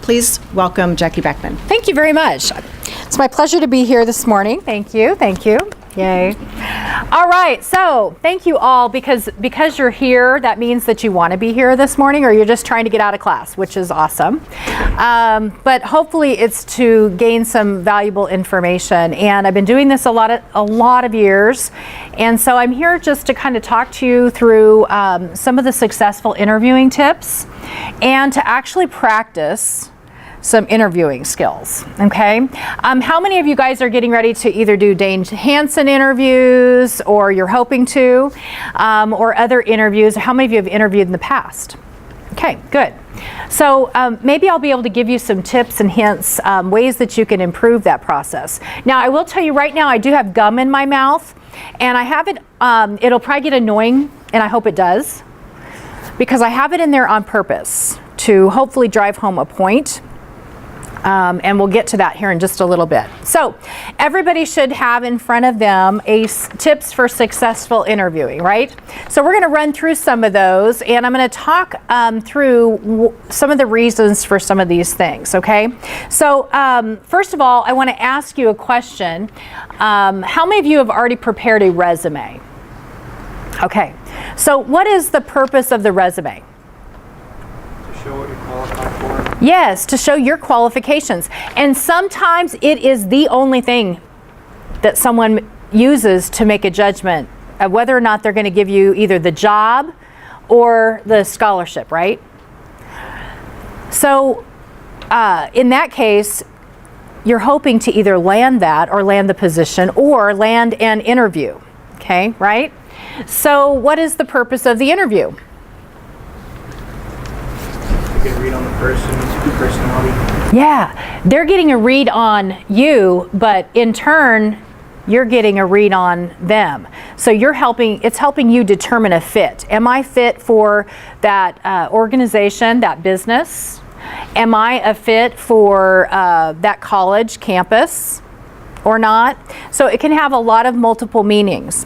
Please welcome Jacque Beckman. Thank you very much. It's my pleasure to be here this morning. Thank you. Thank you. Yay. All right, so thank you all, because you're here, that means that you want to be here this morning, or you're just trying to get out of class, which is awesome. But hopefully it's to gain some valuable information, and I've been doing this a lot of years, and so I'm here just to kind of talk to you through some of the successful interviewing tips and to actually practice some interviewing skills, okay? How many of you guys are getting ready to either do Dane Hansen interviews, or you're hoping to, or other interviews? How many of you have interviewed in the past? Okay, good. So maybe I'll be able to give you some tips and hints, ways that you can improve that process. Now, I will tell you right now, I do have gum in my mouth, and I have it, it'll probably get annoying, and I hope it does, because I have it in there on purpose to hopefully drive home a point. And we'll get to that here in just a little bit. So everybody should have in front of them tips for successful interviewing, right? So we're going to run through some of those, and I'm going to talk through some of the reasons for some of these things, okay? So first of all, I want to ask you a question. How many of you have already prepared a resume? Okay, so what is the purpose of the resume? To show what you're qualified for. Yes, to show your qualifications. And sometimes it is the only thing that someone uses to make a judgment of whether or not they're going to give you either the job or the scholarship, right? So in that case, you're hoping to either land that or land the position or land an interview, okay, right? So what is the purpose of the interview? Get a read on the personality. Yeah, they're getting a read on you, but in turn, you're getting a read on them. So it's helping you determine a fit. Am I fit for that organization, that business? Am I a fit for that college campus or not? So it can have a lot of multiple meanings.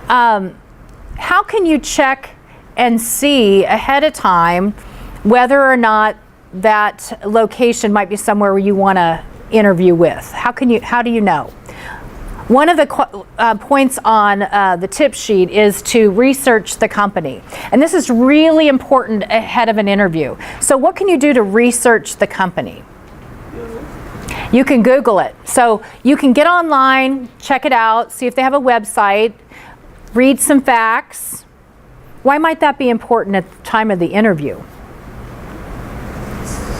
How can you check and see ahead of time whether or not that location might be somewhere where you want to interview with? How do you know? One of the points on the tip sheet is to research the company. And this is really important ahead of an interview. So what can you do to research the company? You can Google it. So you can get online, check it out, see if they have a website, read some facts. Why might that be important at the time of the interview?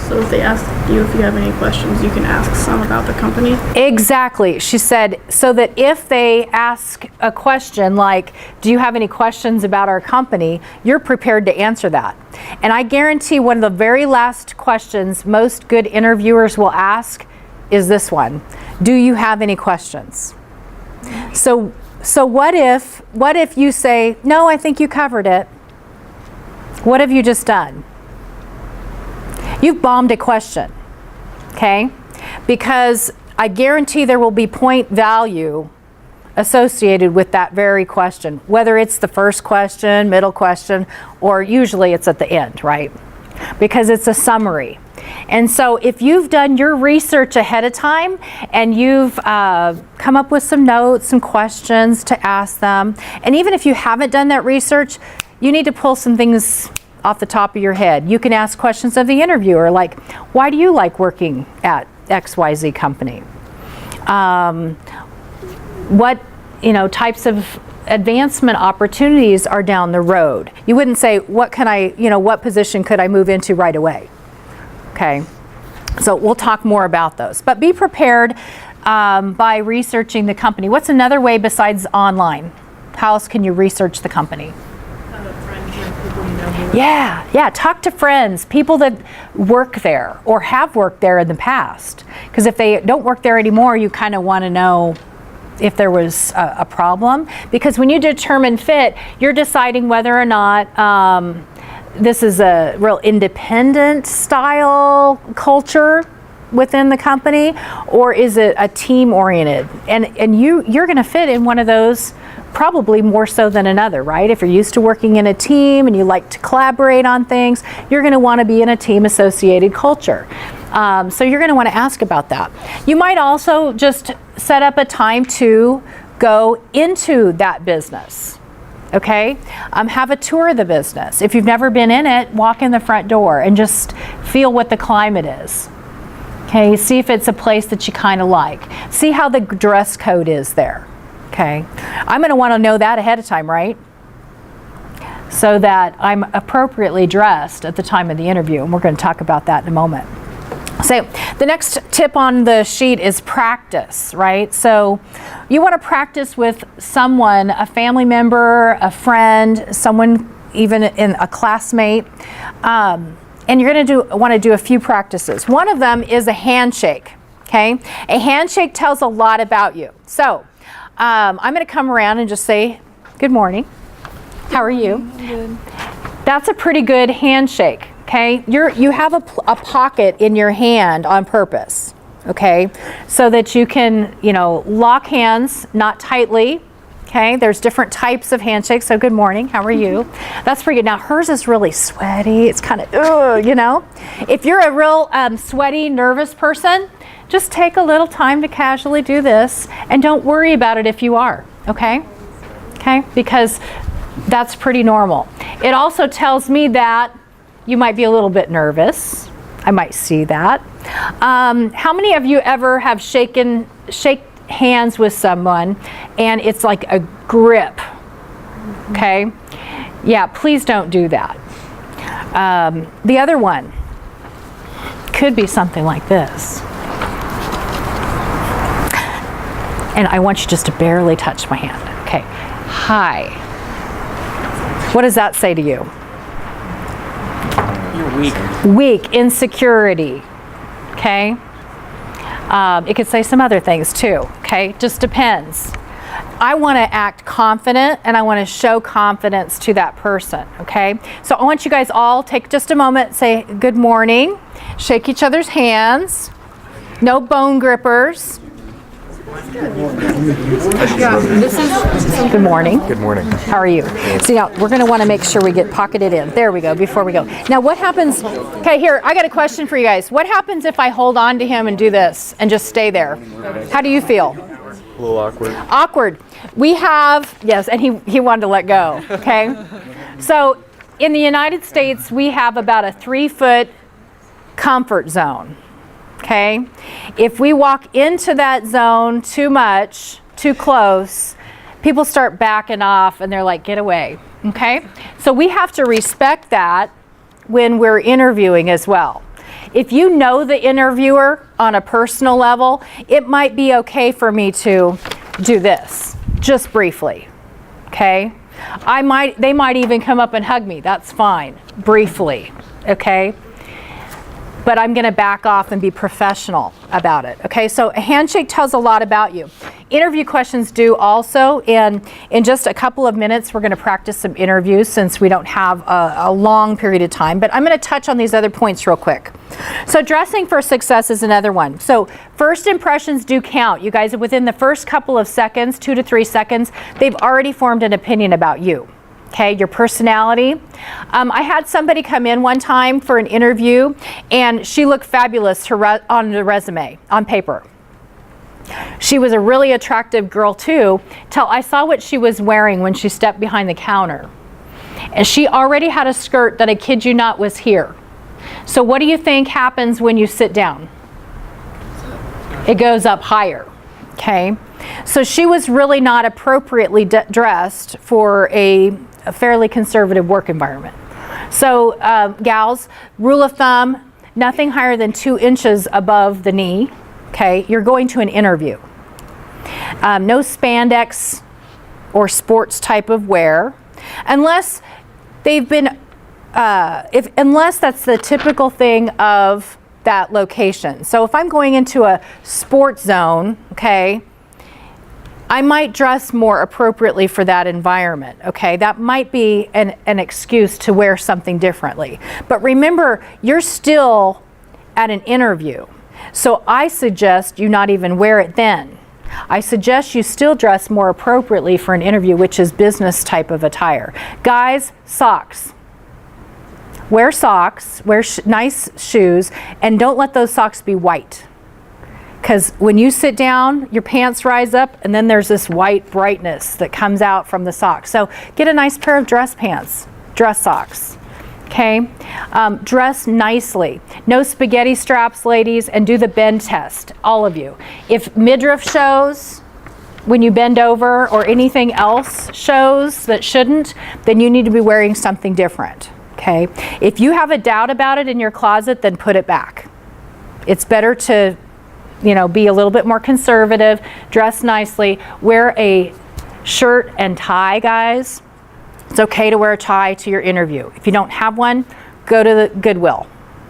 So if they ask you if you have any questions, you can ask some about the company? Exactly. She said, so that if they ask a question like, do you have any questions about our company, you're prepared to answer that. And I guarantee one of the very last questions most good interviewers will ask is this one: do you have any questions? So what if you say, no, I think you covered it? What have you just done? You've bombed a question, okay? Because I guarantee there will be point value associated with that very question, whether it's the first question, middle question, or usually it's at the end, right? Because it's a summary. And so if you've done your research ahead of time and you've come up with some notes, some questions to ask them, and even if you haven't done that research, you need to pull some things off the top of your head. You can ask questions of the interviewer, like, why do you like working at XYZ company? What types of advancement opportunities are down the road? You wouldn't say, what position could I move into right away? Okay, so we'll talk more about those. But be prepared by researching the company. What's another way besides online? How else can you research the company? Yeah, talk to friends, people that work there or have worked there in the past. Because if they don't work there anymore, you kind of want to know if there was a problem. Because when you determine fit, you're deciding whether or not this is a real independent style culture within the company, or is it a team oriented? And you're going to fit in one of those, probably more so than another, right? If you're used to working in a team and you like to collaborate on things, you're going to want to be in a team associated culture. So you're going to want to ask about that. You might also just set up a time to go into that business. Okay? Have a tour of the business. If you've never been in it, walk in the front door and just feel what the climate is. Okay? See if it's a place that you kind of like. See how the dress code is there. Okay? I'm going to want to know that ahead of time, right? So that I'm appropriately dressed at the time of the interview. And we're going to talk about that in a moment. So the next tip on the sheet is practice, right? So you want to practice with someone, a family member, a friend, someone even in a classmate. And you're going to want to do a few practices. One of them is a handshake, okay? A handshake tells a lot about you. So I'm going to come around and just say, good morning. How are you? Good. That's a pretty good handshake, okay? You have a pocket in your hand on purpose, okay? So that you can, lock hands, not tightly, okay? There's different types of handshakes, so good morning, how are you? That's pretty good. Now hers is really sweaty, it's kind of, If you're a real sweaty, nervous person, just take a little time to casually do this, and don't worry about it if you are, okay? Okay, because that's pretty normal. It also tells me that you might be a little bit nervous. I might see that. How many of you ever have shake hands with someone and it's like a grip? Okay? Yeah, please don't do that. The other one could be something like this. And I want you just to barely touch my hand. Okay. Hi. What does that say to you? You're weak. Weak, insecurity, okay? It could say some other things too, okay? Just depends. I want to act confident and I want to show confidence to that person, okay? So I want you guys all take just a moment, say good morning, shake each other's hands, no bone grippers. Good morning. Good morning. How are you? See, now we're going to want to make sure we get pocketed in. There we go, before we go. Now what happens, okay, here, I got a question for you guys. What happens if I hold on to him and do this and just stay there? How do you feel? A little awkward. Awkward. We have, yes, and he wanted to let go, okay? So in the United States, we have about a 3-foot comfort zone. Okay, if we walk into that zone too much, too close, people start backing off and they're like, get away. Okay, so we have to respect that when we're interviewing as well. If you know the interviewer on a personal level, it might be okay for me to do this just briefly. Okay, they might even come up and hug me. That's fine, briefly. Okay. But I'm going to back off and be professional about it. Okay, so a handshake tells a lot about you. Interview questions do also, and in just a couple of minutes we're going to practice some interviews since we don't have a long period of time, but I'm going to touch on these other points real quick. So dressing for success is another one. So first impressions do count. You guys, within the first couple of seconds, 2 to 3 seconds, they've already formed an opinion about you. Okay, your personality. I had somebody come in one time for an interview and she looked fabulous on the resume, on paper. She was a really attractive girl too, till I saw what she was wearing when she stepped behind the counter. And she already had a skirt that, I kid you not, was here. So what do you think happens when you sit down? It goes up higher. Okay, so she was really not appropriately dressed for a fairly conservative work environment. So gals, rule of thumb, nothing higher than 2 inches above the knee. Okay, you're going to an interview. No spandex or sports type of wear, unless they've been, unless that's the typical thing of that location. So if I'm going into a sports zone, okay, I might dress more appropriately for that environment, okay? That might be an excuse to wear something differently. But remember, you're still at an interview. So I suggest you not even wear it then. I suggest you still dress more appropriately for an interview, which is business type of attire. Guys, socks. Wear socks, wear nice shoes, and don't let those socks be white. Because when you sit down, your pants rise up, and then there's this white brightness that comes out from the socks. So get a nice pair of dress pants, dress socks. Okay, dress nicely. No spaghetti straps, ladies, and do the bend test, all of you. If midriff shows when you bend over or anything else shows that shouldn't, then you need to be wearing something different. Okay, if you have a doubt about it in your closet, then put it back. It's better to, be a little bit more conservative, dress nicely, wear a shirt and tie, guys. It's okay to wear a tie to your interview. If you don't have one, go to the Goodwill.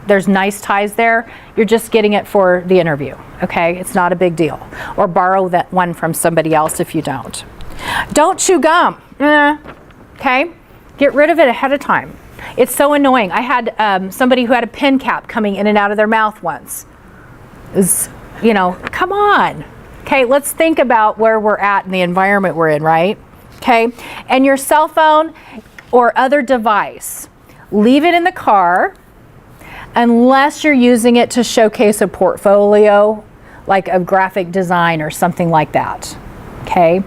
There's nice ties there. You're just getting it for the interview, okay? It's not a big deal. Or borrow that one from somebody else if you don't. Don't chew gum, okay? Get rid of it ahead of time. It's so annoying. I had somebody who had a pen cap coming in and out of their mouth once. Come on. Okay, let's think about where we're at in the environment we're in, right? Okay, and your cell phone or other device, leave it in the car unless you're using it to showcase a portfolio, like a graphic design or something like that. Okay,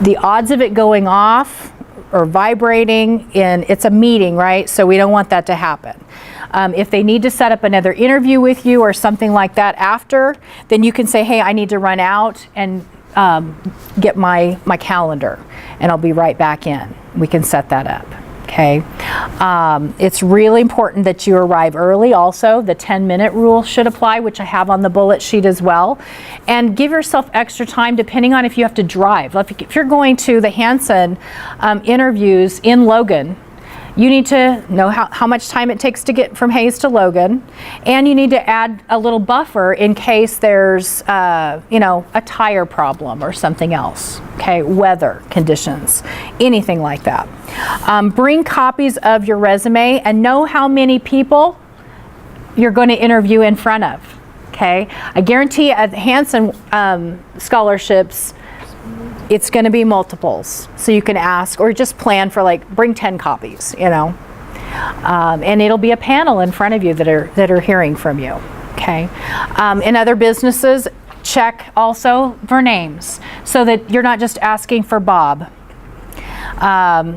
the odds of it going off or vibrating it's a meeting, right? So we don't want that to happen. If they need to set up another interview with you or something like that after, then you can say, hey, I need to run out and get my calendar, and I'll be right back in. We can set that up. Okay. It's really important that you arrive early. Also, the 10-minute rule should apply, which I have on the bullet sheet as well. And give yourself extra time depending on if you have to drive. If you're going to the Hanson interviews in Logan, you need to know how much time it takes to get from Hayes to Logan, and you need to add a little buffer in case there's, a tire problem or something else. Okay, weather conditions, anything like that. Bring copies of your resume and know how many people you're going to interview in front of. Okay, I guarantee at Hanson scholarships, it's going to be multiples, so you can ask or just plan for bring 10 copies, and it'll be a panel in front of you that are hearing from you. Okay, in other businesses, check also for names so that you're not just asking for Bob.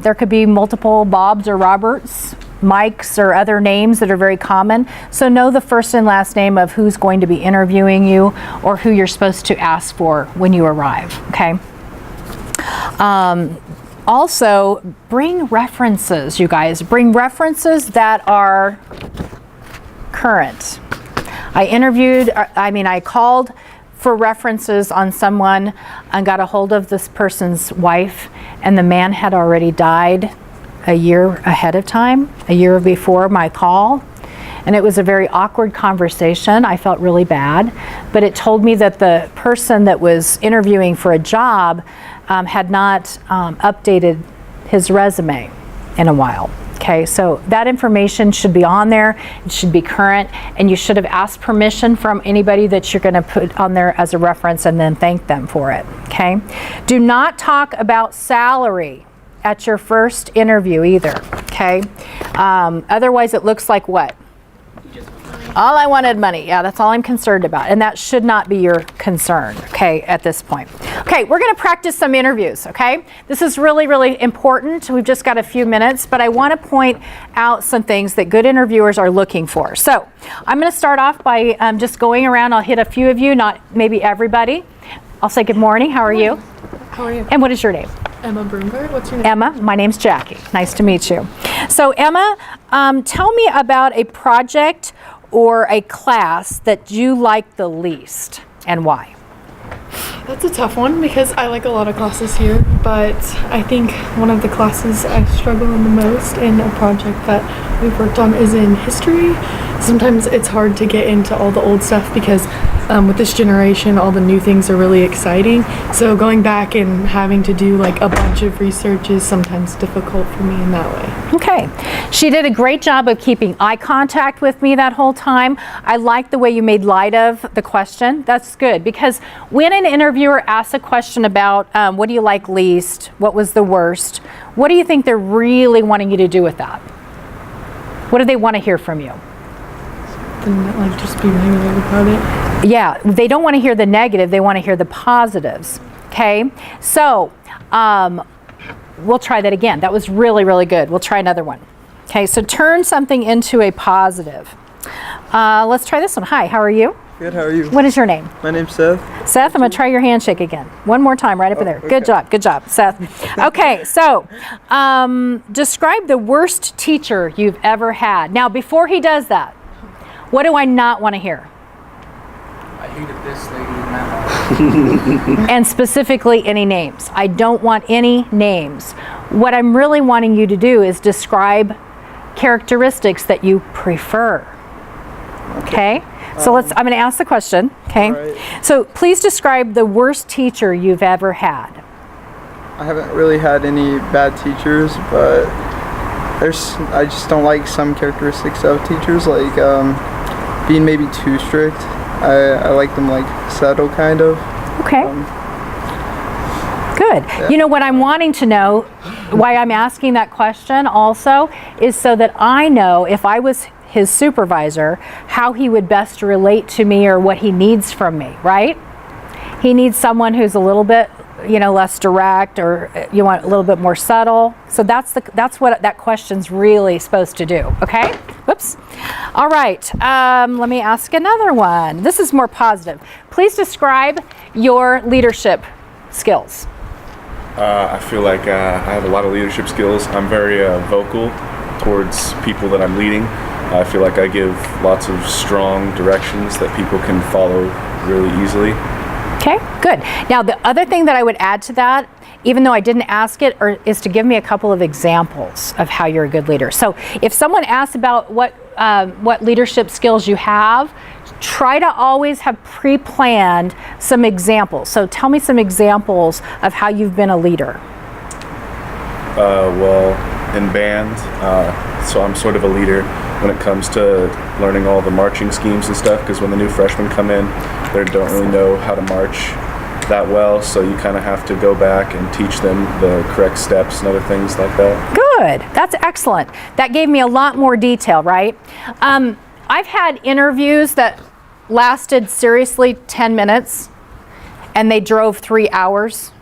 There could be multiple Bobs or Roberts, Mikes or other names that are very common. So know the first and last name of who's going to be interviewing you or who you're supposed to ask for when you arrive. Okay. Also, bring references, you guys. Bring references that are current. I called for references on someone and got a hold of this person's wife, and the man had already died a year ahead of time, a year before my call. And it was a very awkward conversation. I felt really bad, but it told me that the person that was interviewing for a job had not updated his resume in a while. Okay, so that information should be on there. It should be current, and you should have asked permission from anybody that you're going to put on there as a reference and then thank them for it. Okay, do not talk about salary at your first interview either. Okay, otherwise it looks like what? All I wanted money. Yeah, that's all I'm concerned about. And that should not be your concern, okay, at this point. Okay, we're going to practice some interviews, okay? This is really, really important. We've just got a few minutes, but I want to point out some things that good interviewers are looking for. So I'm going to start off by just going around. I'll hit a few of you, not maybe everybody. I'll say good morning. How are you? How are you? And what is your name? Emma Broomberg. What's your name? Emma. My name's Jackie. Nice to meet you. So Emma, tell me about a project or a class that you like the least and why? That's a tough one because I like a lot of classes here, but I think one of the classes I struggle in the most in a project that we've worked on is in history. Sometimes it's hard to get into all the old stuff because with this generation, all the new things are really exciting. So going back and having to do like a bunch of research is sometimes difficult for me in that way. Okay. She did a great job of keeping eye contact with me that whole time. I like the way you made light of the question. That's good because when an interviewer asks a question about what do you like least, what was the worst, what do you think they're really wanting you to do with that? What do they want to hear from you? Then like just be negative about it. Yeah, they don't want to hear the negative, they want to hear the positives. Okay, so we'll try that again. That was really, really good. We'll try another one. Okay, so turn something into a positive. Let's try this one. Hi, how are you? Good, how are you? What is your name? My name's Seth. Seth, I'm going to try your handshake again. One more time, right up in there. Okay. Good job, Seth. Okay, so describe the worst teacher you've ever had. Now, before he does that, what do I not want to hear? I hated this lady in that. And specifically any names. I don't want any names. What I'm really wanting you to do is describe characteristics that you prefer. Okay? So I'm going to ask the question. Okay? Right. So please describe the worst teacher you've ever had. I haven't really had any bad teachers, but I just don't like some characteristics of teachers, like being maybe too strict. I like them like subtle, kind of. Okay. Good. Yeah. You know what I'm wanting to know, why I'm asking that question also, is so that I know if I was his supervisor, how he would best relate to me or what he needs from me, right? He needs someone who's a little bit, less direct, or you want a little bit more subtle. So that's what that question's really supposed to do, okay? Whoops. All right, let me ask another one. This is more positive. Please describe your leadership skills. I feel like I have a lot of leadership skills. I'm very vocal towards people that I'm leading. I feel like I give lots of strong directions that people can follow really easily. Okay, good. Now the other thing that I would add to that, even though I didn't ask it, is to give me a couple of examples of how you're a good leader. So if someone asks about what leadership skills you have, try to always have pre-planned some examples. So tell me some examples of how you've been a leader. Well, in band, so I'm sort of a leader when it comes to learning all the marching schemes and stuff, because when the new freshmen come in, they don't really know how to march that well, so you kind of have to go back and teach them the correct steps and other things like that. Good, that's excellent. That gave me a lot more detail, right? I've had interviews that lasted seriously 10 minutes and they drove 3 hours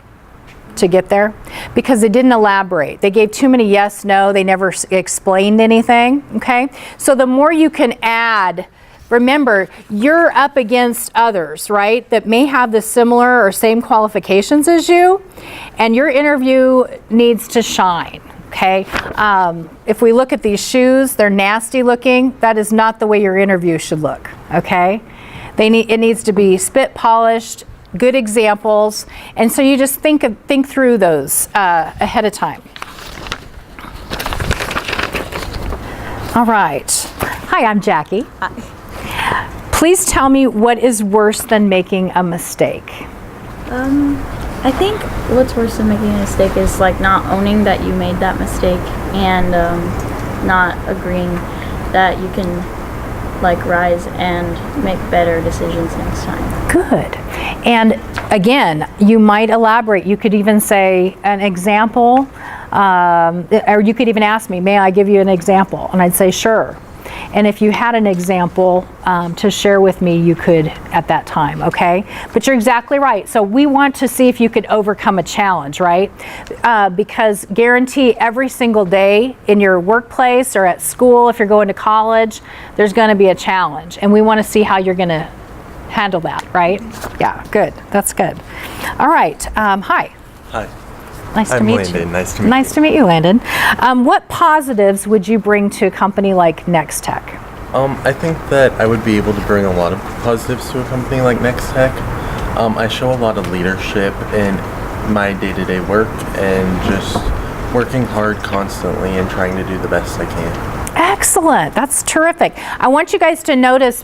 to get there because they didn't elaborate. They gave too many yes, no, they never explained anything, okay? So the more you can add, remember, you're up against others, right, that may have the similar or same qualifications as you, and your interview needs to shine, okay? If we look at these shoes, they're nasty looking. That is not the way your interview should look, okay? It needs to be spit polished, good examples, and so you just think through those ahead of time. All right. Hi, I'm Jackie. Hi. Please tell me what is worse than making a mistake. I think what's worse than making a mistake is like not owning that you made that mistake and not agreeing that you can like rise and make better decisions next time. Good. And again, you might elaborate. You could even say an example, or you could even ask me, may I give you an example? And I'd say, sure. And if you had an example to share with me, you could at that time, okay? But you're exactly right. So we want to see if you could overcome a challenge, right? Because guarantee every single day in your workplace or at school, if you're going to college, there's going to be a challenge. And we want to see how you're going to handle that, right? Yeah, good. That's good. All right. Hi. Hi. Nice to I'm meet Landon. you. Nice to meet Nice you. to meet you, Landon. What positives would you bring to a company like Nex-Tech? I think that I would be able to bring a lot of positives to a company like Nex-Tech. I show a lot of leadership in my day-to-day work and just working hard constantly and trying to do the best I can. Excellent. That's terrific. I want you guys to notice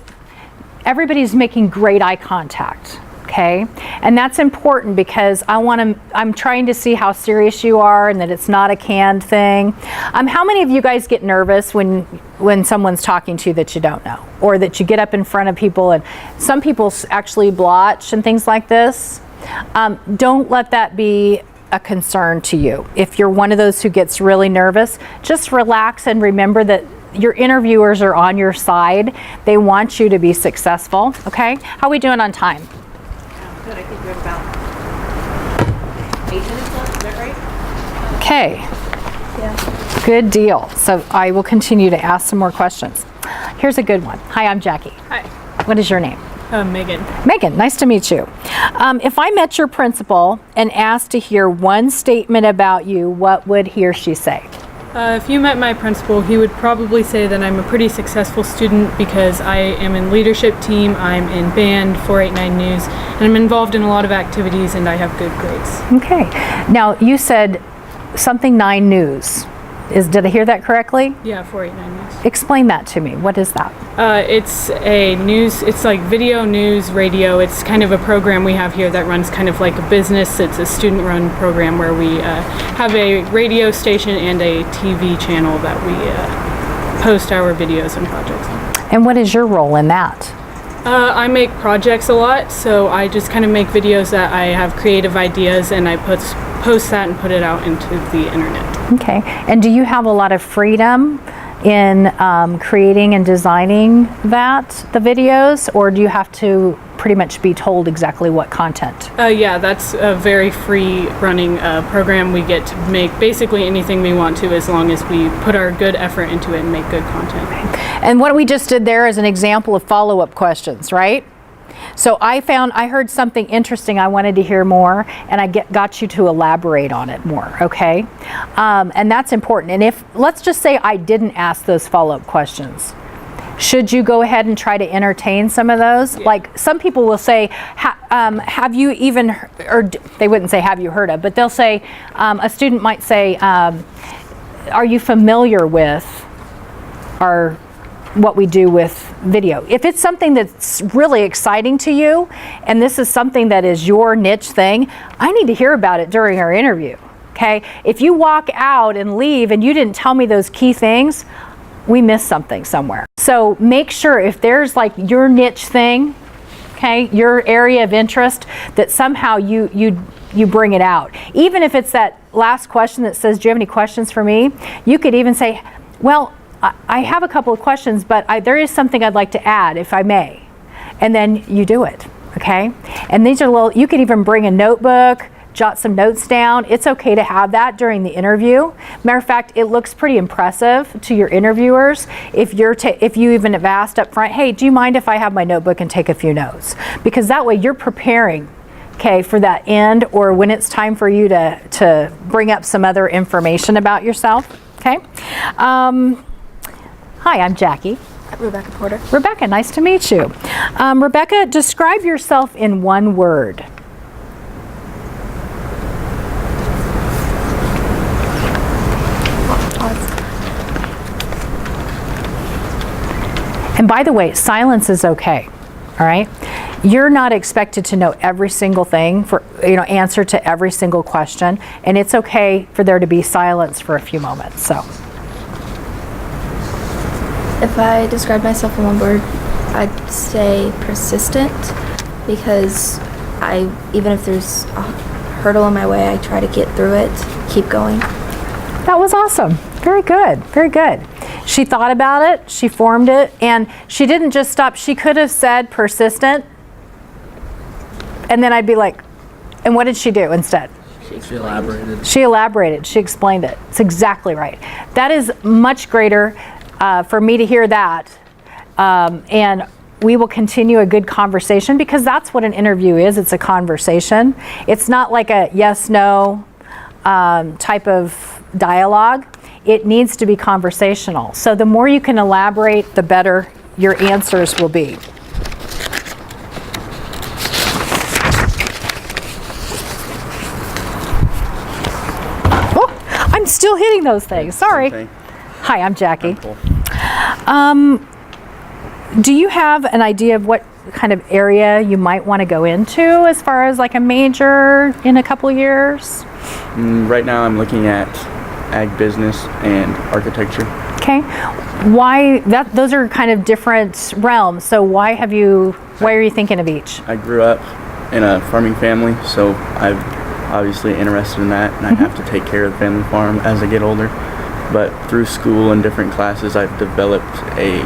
everybody's making great eye contact. Okay, and that's important because I'm trying to see how serious you are and that it's not a canned thing. How many of you guys get nervous when someone's talking to you that you don't know, or that you get up in front of people and some people actually blotch and things like this? Don't let that be a concern to you. If you're one of those who gets really nervous, just relax and remember that your interviewers are on your side. They want you to be successful, okay? How are we doing on time? Good, I think we have about 8 minutes left, is that right? Okay. Yeah. Good deal. So I will continue to ask some more questions. Here's a good one. Hi, I'm Jackie. Hi, What is your name? Megan. Megan, nice to meet you. If I met your principal and asked to hear one statement about you, what would he or she say? If you met my principal, he would probably say that I'm a pretty successful student because I am in leadership team, I'm in band, 489 News, and I'm involved in a lot of activities and I have good grades. Okay. Now, you said something 9 News. Did I hear that correctly? Yeah, 489 News. Explain that to me. What is that? It's a news, it's like video, news, radio. It's kind of a program we have here that runs kind of like a business. It's a student-run program where we have a radio station and a TV channel that we post our videos and projects on. And what is your role in that? I make projects a lot, so I just kind of make videos that I have creative ideas and I post that and put it out into the internet. Okay. And do you have a lot of freedom in creating and designing the videos, or do you have to pretty much be told exactly what content? Yeah, that's a very free running program. We get to make basically anything we want to as long as we put our good effort into it and make good content. And what we just did there is an example of follow-up questions, right? So I heard something interesting I wanted to hear more, and I got you to elaborate on it more, okay? And that's important. And let's just say I didn't ask those follow-up questions. Should you go ahead and try to entertain some of those? Yeah. Like some people will say, have you even, or they wouldn't say have you heard of, but they'll say, a student might say, are you familiar with what we do with video? If it's something that's really exciting to you, and this is something that is your niche thing, I need to hear about it during our interview, okay? If you walk out and leave and you didn't tell me those key things, we missed something somewhere. So make sure if there's like your niche thing, okay, your area of interest, that somehow you bring it out. Even if it's that last question that says, do you have any questions for me? You could even say, well, I have a couple of questions, but there is something I'd like to add, if I may. And then you do it, okay? And these are you could even bring a notebook, jot some notes down. It's okay to have that during the interview. Matter of fact, it looks pretty impressive to your interviewers if you even have asked up front, hey, do you mind if I have my notebook and take a few notes? Because that way you're preparing, okay, for that end, or when it's time for you to bring up some other information about yourself, okay? Hi, I'm Jackie. Rebecca Porter. Rebecca, nice to meet you. Rebecca, describe yourself in one word. And by the way, silence is okay, all right? You're not expected to know every single thing, answer to every single question, and it's okay for there to be silence for a few moments, so. If I describe myself in one word, I'd say persistent, because even if there's a hurdle in my way, I try to get through it, keep going. That was awesome. Very good, very good. She thought about it, she formed it, and she didn't just stop. She could have said persistent, and then I'd be like, and what did she do instead? She elaborated. She elaborated, she explained it. It's exactly right. That is much greater for me to hear that, and we will continue a good conversation, because that's what an interview is. It's a conversation. It's not like a yes, no type of dialogue. It needs to be conversational. So the more you can elaborate, the better your answers will be. Oh, I'm still hitting those things. Sorry. Hi, I'm Jackie. Do you have an idea of what kind of area you might want to go into as far as like a major in a couple years? Right now I'm looking at ag business and architecture. Okay. Those are kind of different realms. So why are you thinking of each? I grew up in a farming family, so I'm obviously interested in that, and I have to take care of the family farm as I get older. but through school and different classes, I've developed a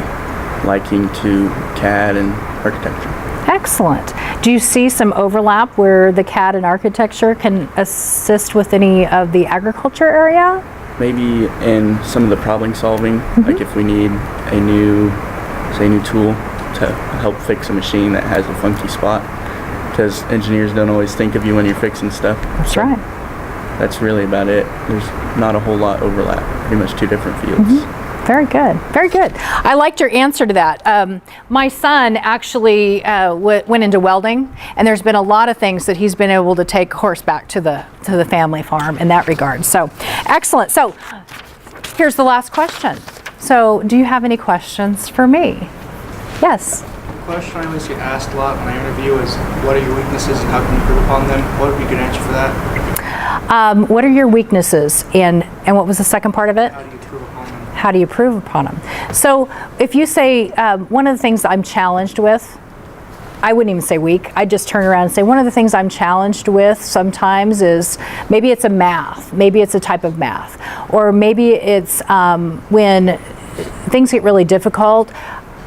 liking to CAD and architecture. Excellent. Do you see some overlap where the CAD and architecture can assist with any of the agriculture area? Maybe in some of the problem solving, like if we need a new tool to help fix a machine that has a funky spot, because engineers don't always think of you when you're fixing stuff. That's right. That's really about it. There's not a whole lot overlap, pretty much two different fields. Very good. Very good. I liked your answer to that. My son actually went into welding, and there's been a lot of things that he's been able to take horseback to the family farm in that regard. So, excellent. So, here's the last question. So, do you have any questions for me? Yes. The question I always get asked a lot when I interview is, what are your weaknesses and how can you improve upon them? What would be a good answer for that? What are your weaknesses, and what was the second part of it? How do you improve upon them? How do you improve upon them? So if you say, one of the things I'm challenged with, I wouldn't even say weak, I'd just turn around and say, one of the things I'm challenged with sometimes is, maybe it's a math, maybe it's a type of math, or maybe it's when things get really difficult,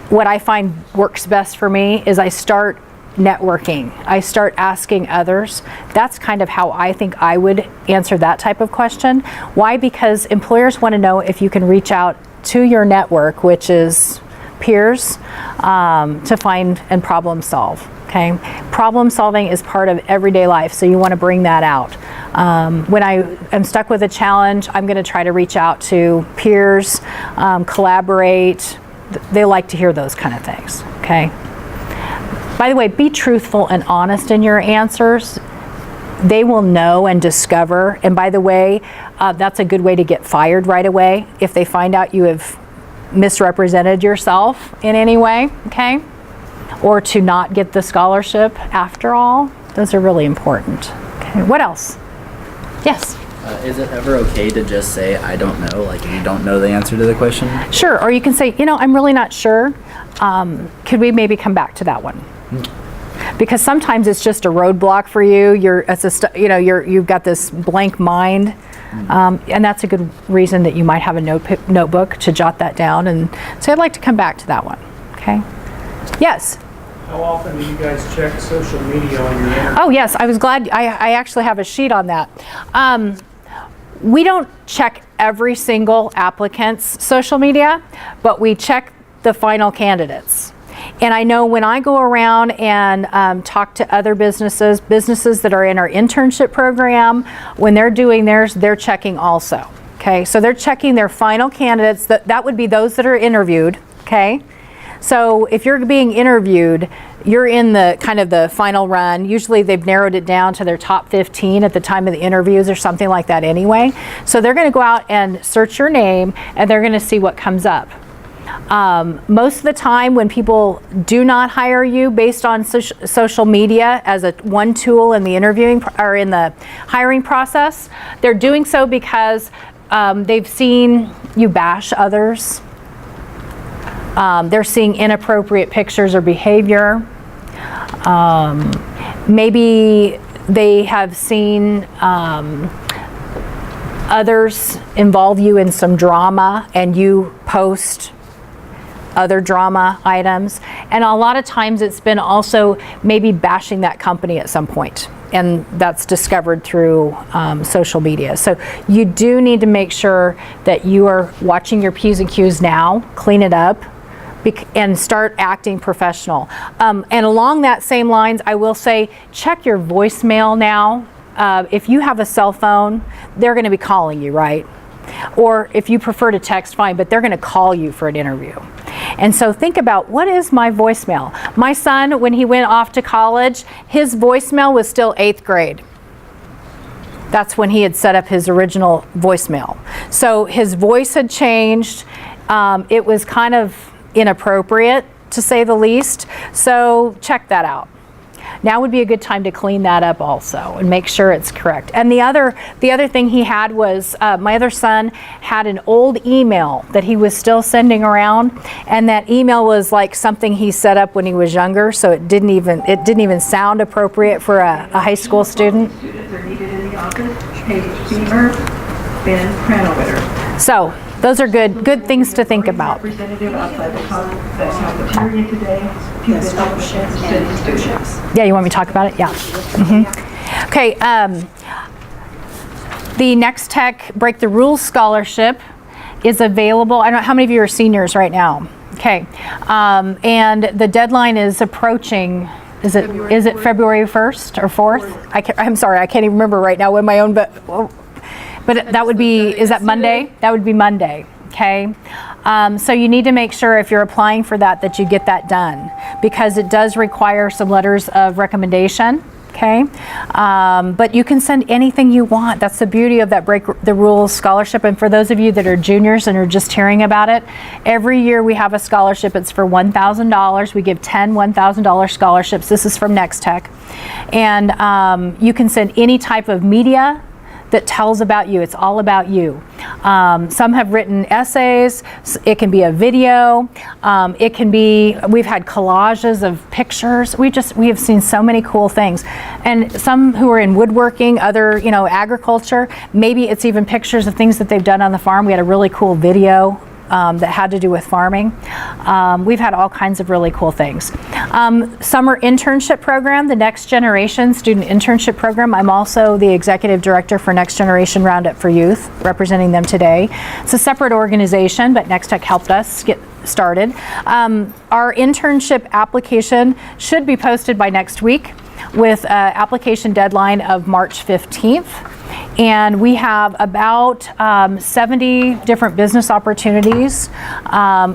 what I find works best for me is I start networking. I start asking others. That's kind of how I think I would answer that type of question. Why? Because employers want to know if you can reach out to your network, which is peers, to find and problem solve. Okay, problem solving is part of everyday life, so you want to bring that out. When I am stuck with a challenge, I'm going to try to reach out to peers, collaborate. They like to hear those kind of things. Okay. By the way, be truthful and honest in your answers. They will know and discover. And by the way, that's a good way to get fired right away if they find out you have misrepresented yourself in any way, okay? Or to not get the scholarship after all. Those are really important. Okay, what else? Yes? Is it ever okay to just say, I don't know, like if you don't know the answer to the question? Sure, or you can say, I'm really not sure. Could we maybe come back to that one? Because sometimes it's just a roadblock for you. You've got this blank mind, and that's a good reason that you might have a notebook to jot that down and say, I'd like to come back to that one. Okay. Yes. How often do you guys check social media on your internet? Oh yes, I was glad. I actually have a sheet on that. We don't check every single applicant's social media, but we check the final candidates. And I know when I go around and talk to other businesses that are in our internship program, when they're doing theirs, they're checking also. Okay, so they're checking their final candidates. That would be those that are interviewed. Okay, so if you're being interviewed, you're in the kind of the final run. Usually they've narrowed it down to their top 15 at the time of the interviews or something like that anyway. So they're going to go out and search your name, and they're going to see what comes up. Most of the time when people do not hire you based on social media as one tool in the interviewing or in the hiring process, they're doing so because they've seen you bash others. They're seeing inappropriate pictures or behavior. Maybe they have seen others involve you in some drama and you post other drama items, and a lot of times it's been also maybe bashing that company at some point, and that's discovered through social media. So you do need to make sure that you are watching your P's and Q's now, clean it up, and start acting professional. And along that same lines, I will say, check your voicemail now. If you have a cell phone, they're going to be calling you, right? Or if you prefer to text, fine, but they're going to call you for an interview. And so think about, what is my voicemail? My son, when he went off to college, his voicemail was still 8th grade. That's when he had set up his original voicemail. So his voice had changed. It was kind of inappropriate, to say the least. So check that out. Now would be a good time to clean that up also and make sure it's correct. And the other thing he had was, my other son had an old email that he was still sending around, and that email was like something he set up when he was younger, so it didn't even sound appropriate for a high school student. Students are needed in the office. Page Beamer, Ben Cranowitter. So those are good things to think about. Representative outside the cafeteria today. Yeah, you want me to talk about it? Yeah. Okay. The Next Tech Break the Rules Scholarship is available. I don't know how many of you are seniors right now. Okay. And the deadline is approaching. Is it February 1st or 4th? I'm sorry, I can't even remember right now when my own, but that would be, is that Monday? That would be Monday, okay? So you need to make sure if you're applying for that you get that done, because it does require some letters of recommendation, okay? But you can send anything you want. That's the beauty of that Break the Rules scholarship. And for those of you that are juniors and are just hearing about it, every year we have a scholarship. It's for $1,000. We give 10 $1,000 scholarships. This is from Next Tech. And you can send any type of media that tells about you. It's all about you. Some have written essays. It can be a video. It can be, we've had collages of pictures. We have seen so many cool things. And some who are in woodworking, other, agriculture, maybe it's even pictures of things that they've done on the farm. We had a really cool video that had to do with farming. We've had all kinds of really cool things. Summer internship program, the Next-Generation student internship program. I'm also the executive director for Next-Generation Roundup for Youth, representing them today. It's a separate organization, but Next Tech helped us get started. Our internship application should be posted by next week with an application deadline of March 15th. And we have about 70 different business opportunities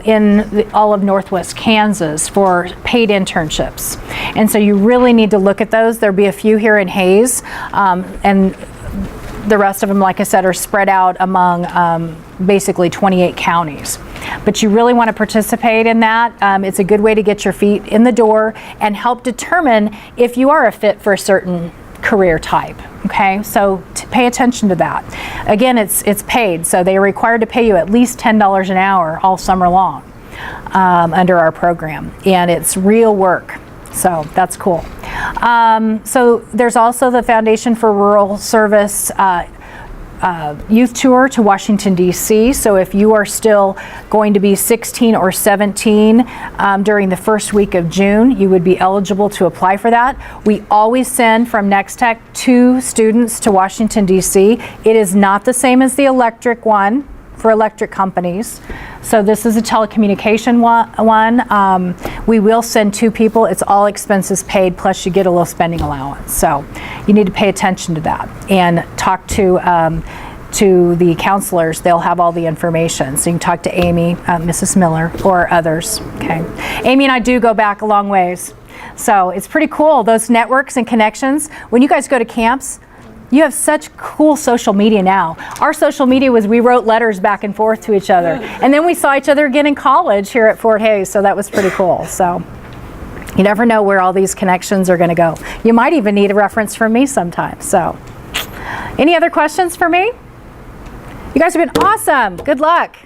in all of Northwest Kansas for paid internships. And so you really need to look at those. There'll be a few here in Hayes, and the rest of them, like I said, are spread out among basically 28 counties. But you really want to participate in that. It's a good way to get your feet in the door and help determine if you are a fit for a certain career type. Okay, so pay attention to that. Again, it's paid, so they are required to pay you at least $10 an hour all summer long under our program, and it's real work. So that's cool. So there's also the Foundation for Rural Service youth tour to Washington, D.C. So if you are still going to be 16 or 17 during the first week of June, you would be eligible to apply for that. We always send from Next Tech 2 students to Washington, D.C. It is not the same as the electric one for electric companies. So this is a telecommunication one. We will send 2 people. It's all expenses paid, plus you get a little spending allowance. So you need to pay attention to that and talk to the counselors. They'll have all the information. So you can talk to Amy, Mrs. Miller, or others. Okay. Amy and I do go back a long ways. So it's pretty cool, those networks and connections. When you guys go to camps, you have such cool social media now. Our social media was we wrote letters back and forth to each other. And then we saw each other again in college here at Fort Hays, so that was pretty cool. So you never know where all these connections are going to go. You might even need a reference from me sometime. So any other questions for me? You guys have been awesome. Good luck.